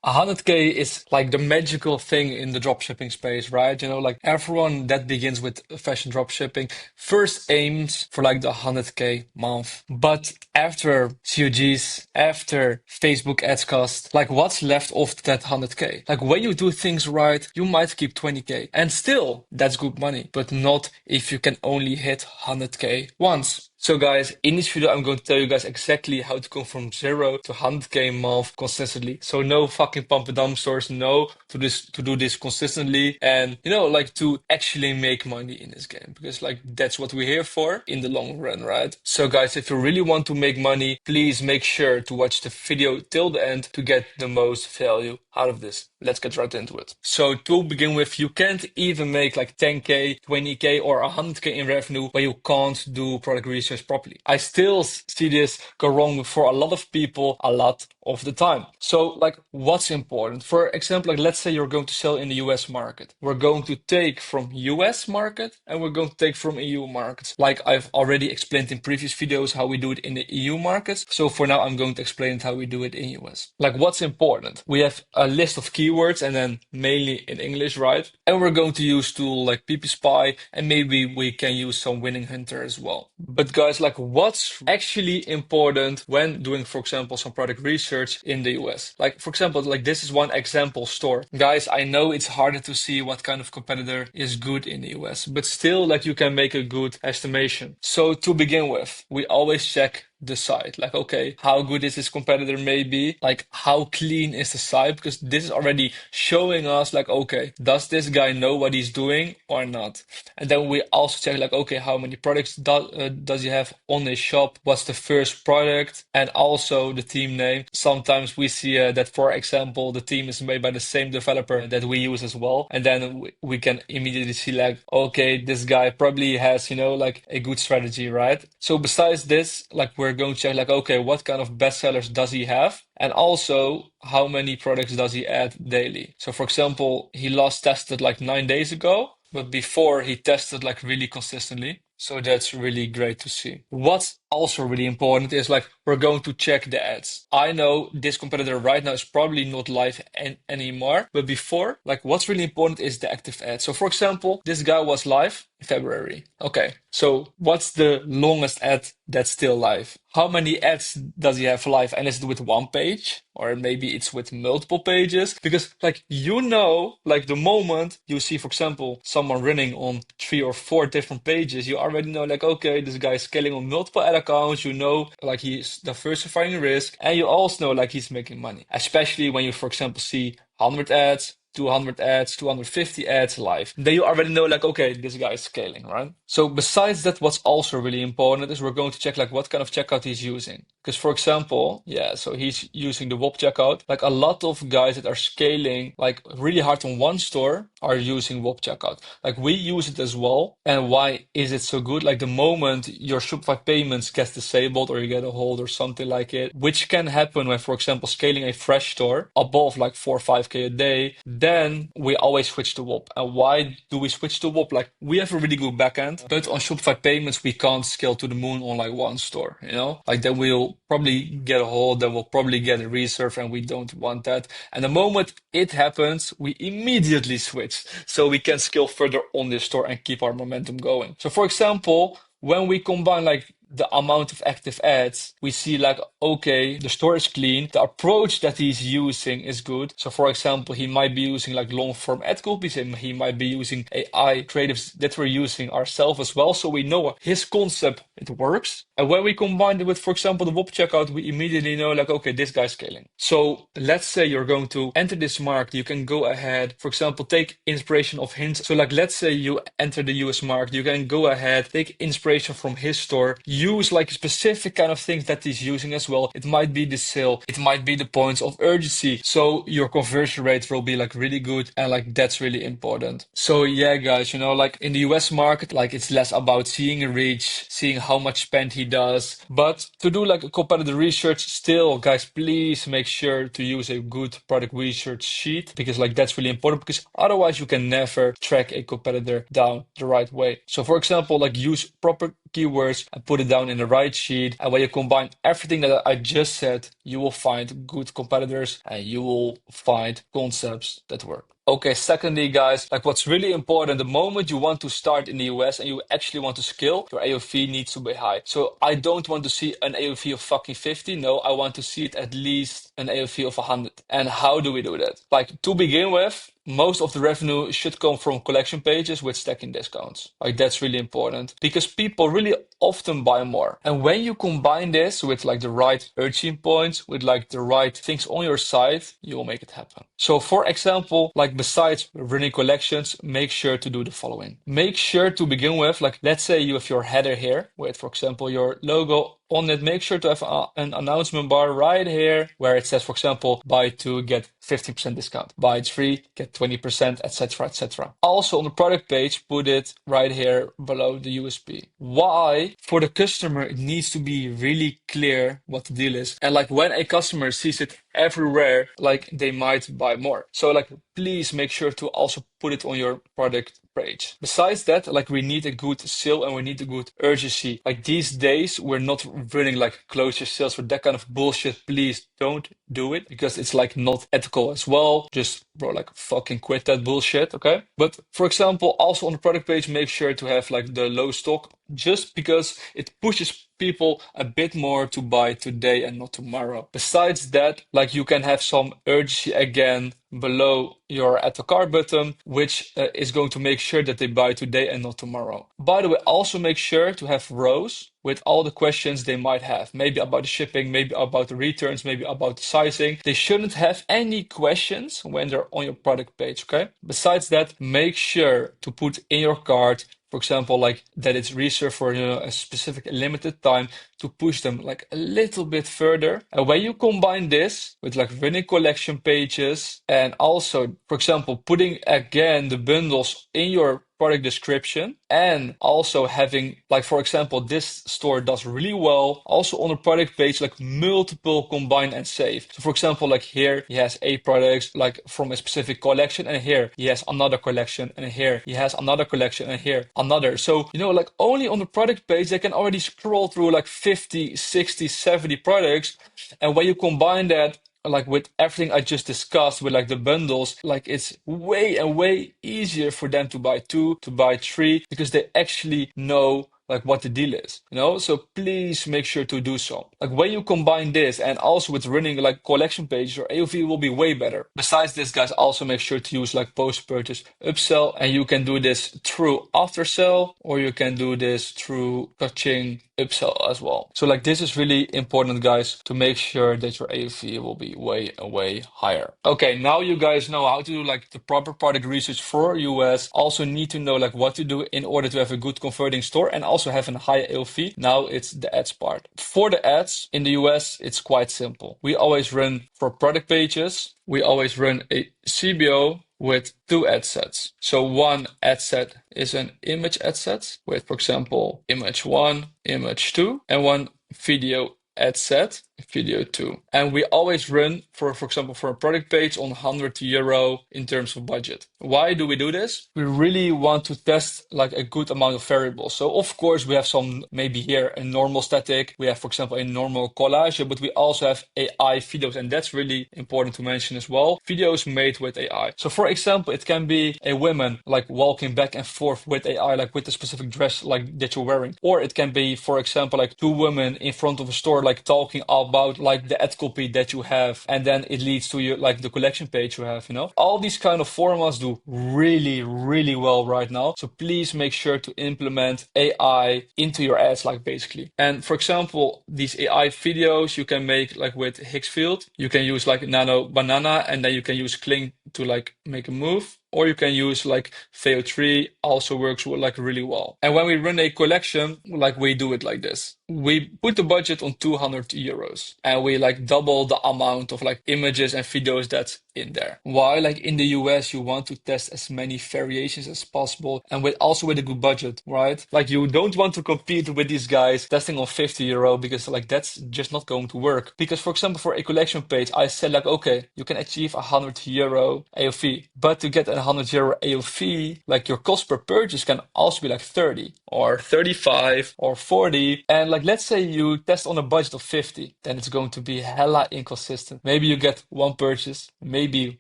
100K is like the magical thing in the dropshipping space, right? You know, like everyone that begins with fashion dropshipping first aims for like the 100K month. But after COGs, after Facebook ads cost, like what's left of that 100K? Like when you do things right, you might keep 20K. And still, that's good money, but not if you can only hit 100K once. So guys, in this video, I'm going to tell you guys exactly how to go from 0 to 100K a month consistently. So no fucking pump and dump stores, no to do this consistently and you know, like to actually make money in this game because like that's what we're here for in the long run, right? So guys, if you really want to make money, please make sure to watch the video till the end to get the most value out of this. Let's get right into it. So to begin with, you can't even make like 10K, 20K or 100K in revenue when you can't do product research properly. I still see this go wrong for a lot of people a lot of the time. So like what's important? For example, like let's say you're going to sell in the US market. We're going to take from US market and we're going to take from EU markets. Like I've already explained in previous videos how we do it in the EU markets. So for now, I'm going to explain how we do it in US. Like what's important? We have a list of keywords and then mainly in English, right? And we're going to use tool like PP Spy and maybe we can use some Winning Hunter as well. But guys, like what's actually important when doing, for example, some product research in the US? Like for example, like this is one example store. Guys, I know it's harder to see what kind of competitor is good in the US, but still like you can make a good estimation. So to begin with, we always check the site. Like, okay, how good is this competitor maybe? Like, how clean is the site? Because this is already showing us like, okay, does this guy know what he's doing or not? And then we also check like, okay, how many products does he have on his shop? What's the first product? And also the team name. Sometimes we see that, for example, the team is made by the same developer that we use as well. And then we can immediately see like, okay, this guy probably has, you know, like a good strategy, right? So besides this, like we're going to check like, okay, what kind of bestsellers does he have? And also, how many products does he add daily? So for example, he last tested like 9 days ago, but before he tested like really consistently. So that's really great to see. What's also really important is like we're going to check the ads. I know this competitor right now is probably not live anymore, but before, like what's really important is the active ads. So for example, this guy was live in February. Okay, so what's the longest ad that's still live? How many ads does he have live? And is it with one page? Or maybe it's with multiple pages? Because like, you know, like the moment you see, for example, someone running on 3 or 4 different pages, you already know like, okay, this guy is scaling on multiple ad accounts, you know, like he's diversifying risk. And you also know like he's making money, especially when you, for example, see 100 ads, 200 ads, 250 ads live. Then you already know like, okay, this guy is scaling, right? So besides that, what's also really important is we're going to check like what kind of checkout he's using. Because for example, yeah, so he's using the WOP checkout. Like a lot of guys that are scaling like really hard on one store are using WOP checkout. Like we use it as well. And why is it so good? Like the moment your Shopify payments gets disabled or you get a hold or something like it, which can happen when, for example, scaling a fresh store above like 4 or 5K a day, then we always switch to WOP. And why do we switch to WOP? Like we have a really good backend, but on Shopify payments, we can't scale to the moon on like one store, you know? Like then we'll probably get a hold, then we'll probably get a reserve and we don't want that. And the moment it happens, we immediately switch so we can scale further on this store and keep our momentum going. So for example, when we combine like the amount of active ads, we see like, okay, the store is clean. The approach that he's using is good. So for example, he might be using like long form ad copies and he might be using AI creatives that we're using ourselves as well. So we know his concept, it works. And when we combine it with, for example, the WOP checkout, we immediately know like, okay, this guy's scaling. So let's say you're going to enter this market. You can go ahead, for example, take inspiration of hints. So like, let's say you enter the US market, you can go ahead, take inspiration from his store, use like specific kind of things that he's using as well. It might be the sale, it might be the points of urgency. So your conversion rate will be like really good. And like, that's really important. So yeah, guys, you know, like in the US market, like it's less about seeing a reach, seeing how much spend he does. But to do like a competitor research still, guys, please make sure to use a good product research sheet because like that's really important because otherwise you can never track a competitor down the right way. So for example, like use proper keywords and put it down in the right sheet. And when you combine everything that I just said, you will find good competitors and you will find concepts that work. Okay, secondly, guys, like what's really important, the moment you want to start in the US and you actually want to scale, your AOV needs to be high. So I don't want to see an AOV of fucking 50. No, I want to see it at least an AOV of 100. And how do we do that? Like to begin with, most of the revenue should come from collection pages with stacking discounts. Like that's really important because people really often buy more. And when you combine this with like the right urging points, with like the right things on your site, you will make it happen. So for example, like besides running collections, make sure to do the following. Make sure to begin with, like let's say you have your header here with, for example, your logo on it. Make sure to have an announcement bar right here where it says, for example, buy two, get 15% discount. Buy three, get 20%, etc., etc. Also on the product page, put it right here below the USP. Why? For the customer, it needs to be really clear what the deal is. And like when a customer sees it everywhere, like they might buy more. So like please make sure to also put it on your product page. Besides that, like we need a good sale and we need a good urgency. Like these days, we're not running like close your sales with that kind of bullshit. Please don't do it because it's like not ethical as well. Just bro, like fucking quit that bullshit, okay? But for example, also on the product page, make sure to have like the low stock just because it pushes people a bit more to buy today and not tomorrow. Besides that, like you can have some urgency again below your add to cart button, which is going to make sure that they buy today and not tomorrow. By the way, also make sure to have rows with all the questions they might have. Maybe about the shipping, maybe about the returns, maybe about the sizing. They shouldn't have any questions when they're on your product page, okay? Besides that, make sure to put in your cart, for example, like that it's reserved for a specific limited time to push them like a little bit further. And when you combine this with like running collection pages and also, for example, putting again the bundles in your product description and also having like, for example, this store does really well also on the product page, like multiple combine and save. So for example, like here he has 8 products like from a specific collection, and here he has another collection, and here he has another collection, and here another. So like only on the product page they can already scroll through like 50, 60, 70 products. And when you combine that like with everything I just discussed with like the bundles, like it's way and way easier for them to buy 2, to buy 3, because they actually know like what the deal is, so please make sure to do so. Like when you combine this and also with running like collection pages, your AOV will be way better. Besides this, guys, also make sure to use like post-purchase upsell, and you can do this through after sell or you can do this through touching upsell as well. So like this is really important, guys, to make sure that your AOV will be way and way higher. Okay, now you guys know how to do like the proper product research for US. Also need to know like what to do in order to have a good converting store and also have a high AOV. Now it's the ads part. For the ads in the US, it's quite simple. We always run for product pages. We always run a CBO with 2 ad sets. So one ad set is an image ad set with, for example, image 1, image 2, and one video ad set, video 2. And we always run for example, for a product page on €100 in terms of budget. Why do we do this? We really want to test like a good amount of variables. So of course we have some, maybe here a normal static. We have, for example, a normal collage, but we also have AI videos, and that's really important to mention as well. Videos made with AI. So for example, it can be a woman like walking back and forth with AI, like with a specific dress like that you're wearing. Or it can be, for example, like 2 women in front of a store like talking about like the ad copy that you have, and then it leads to your like the collection page you have. All these kind of formats do really, really well right now. So please make sure to implement AI into your ads, like basically. And for example, these AI videos you can make like with Higgsfield. You can use like Nano Banana, and then you can use Kling to like make a move. Or you can use like VO3, also works like really well. And when we run a collection, like we do it like this. We put the budget on €200 and we like double the amount of like images and videos that's in there. Why? Like in the US, you want to test as many variations as possible, and also with a good budget, right? Like you don't want to compete with these guys testing on €50 because like that's just not going to work. Because for example, for a collection page, I said like, okay, you can achieve €100 AOV, but to get €100 AOV, like your cost per purchase can also be like 30 or 35 or 40. And like, let's say you test on a budget of 50, then it's going to be hella inconsistent. Maybe you get one purchase, maybe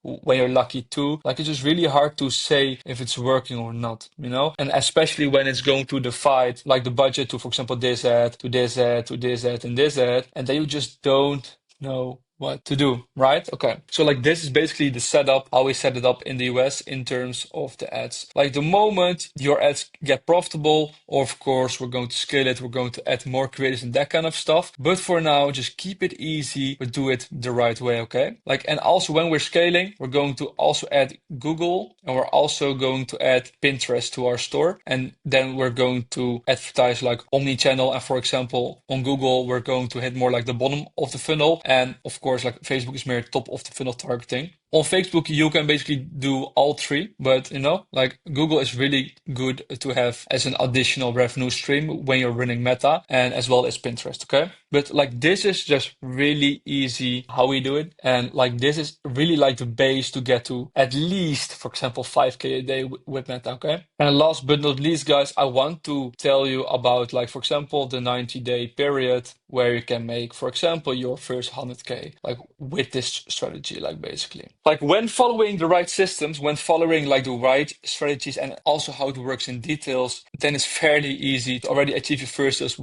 when you're lucky two. Like, it's just really hard to say if it's working or not, you know? And especially when it's going to divide like the budget to, for example, this ad, to this ad, to this ad, and this ad, and then you just don't know what to do, right? Okay. So like this is basically the setup, how we set it up in the US in terms of the ads. Like the moment your ads get profitable, of course, we're going to scale it. We're going to add more creators and that kind of stuff. But for now, just keep it easy, but do it the right way, okay? Like, and also when we're scaling, we're going to also add Google, and we're also going to add Pinterest to our store. And then we're going to advertise like omni-channel. And for example, on Google, we're going to hit more like the bottom of the funnel. And of course, like Facebook is more top of the funnel targeting. On Facebook, you can basically do all three, but you know, like Google is really good to have as an additional revenue stream when you're running Meta, and as well as Pinterest, okay? But like this is just really easy how we do it. And like this is really like the base to get to at least, for example, 5K a day with Meta, okay? And last but not least, guys, I want to tell you about like, for example, the 90-day period where you can make, for example, your first 100K, like with this strategy, like basically. Like when following the right systems, when following like the right strategies and also how it works in details, then it's fairly easy to already achieve your first sales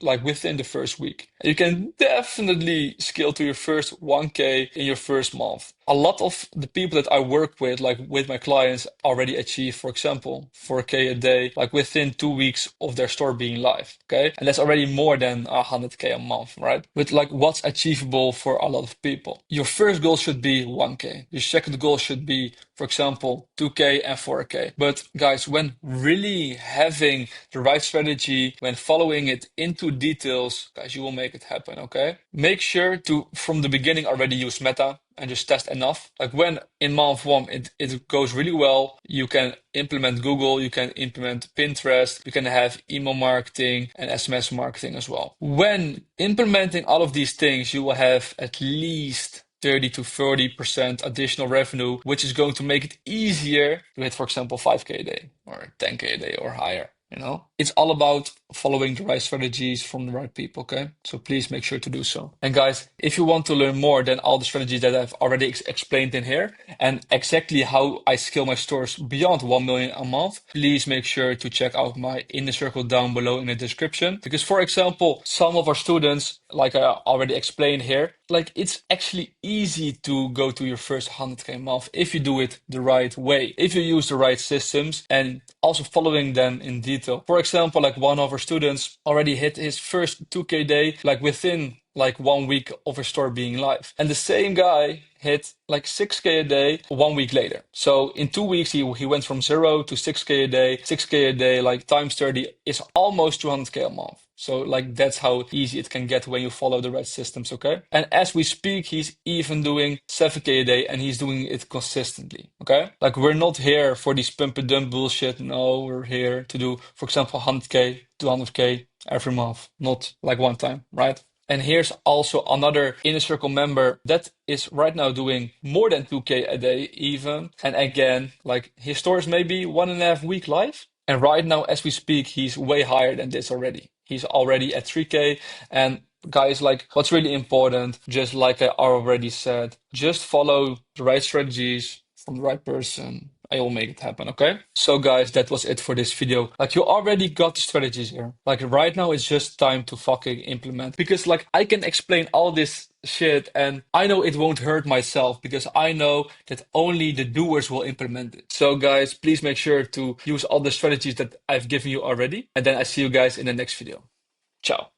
like within the first week. You can definitely scale to your first 1K in your first month. A lot of the people that I work with, like with my clients, already achieve, for example, 4K a day, like within 2 weeks of their store being live. Okay. And that's already more than 100K a month, right? But like what's achievable for a lot of people? Your first goal should be 1K. Your second goal should be, for example, 2K and 4K. But guys, when really having the right strategy, when following it into details, guys, you will make it happen. Okay. Make sure to, from the beginning, already use Meta and just test enough. Like when in month one, it goes really well, you can implement Google, you can implement Pinterest, you can have email marketing and SMS marketing as well. When implementing all of these things, you will have at least 30 to 40% additional revenue, which is going to make it easier to hit, for example, 5K a day or 10K a day or higher. You know, it's all about following the right strategies from the right people. Okay. So please make sure to do so. And guys, if you want to learn more than all the strategies that I've already explained in here and exactly how I scale my stores beyond 1 million a month, please make sure to check out my inner circle down below in the description. Because for example, some of our students, like I already explained here, like it's actually easy to go to your first 100K month if you do it the right way, if you use the right systems and also following them in detail. For example, like one of our students already hit his first 2K day, like within like 1 week of his store being live. And the same guy hit like 6K a day 1 week later. So in 2 weeks, he went from 0 to 6K a day, 6K a day, like times 30 is almost 200K a month. So like that's how easy it can get when you follow the right systems, okay? And as we speak, he's even doing 7K a day and he's doing it consistently, okay? Like we're not here for these pump and dump bullshit. No, we're here to do, for example, 100K, 200K every month, not like one time, right? And here's also another inner circle member that is right now doing more than 2K a day even. And again, like his store is maybe 1.5 week live. And right now, as we speak, he's way higher than this already. He's already at 3K. And guys, like what's really important, just like I already said, just follow the right strategies from the right person. I will make it happen, okay? So guys, that was it for this video. Like you already got the strategies here. Like right now it's just time to fucking implement. Because like I can explain all this shit and I know it won't hurt myself because I know that only the doers will implement it. So guys, please make sure to use all the strategies that I've given you already. And then I see you guys in the next video. Ciao.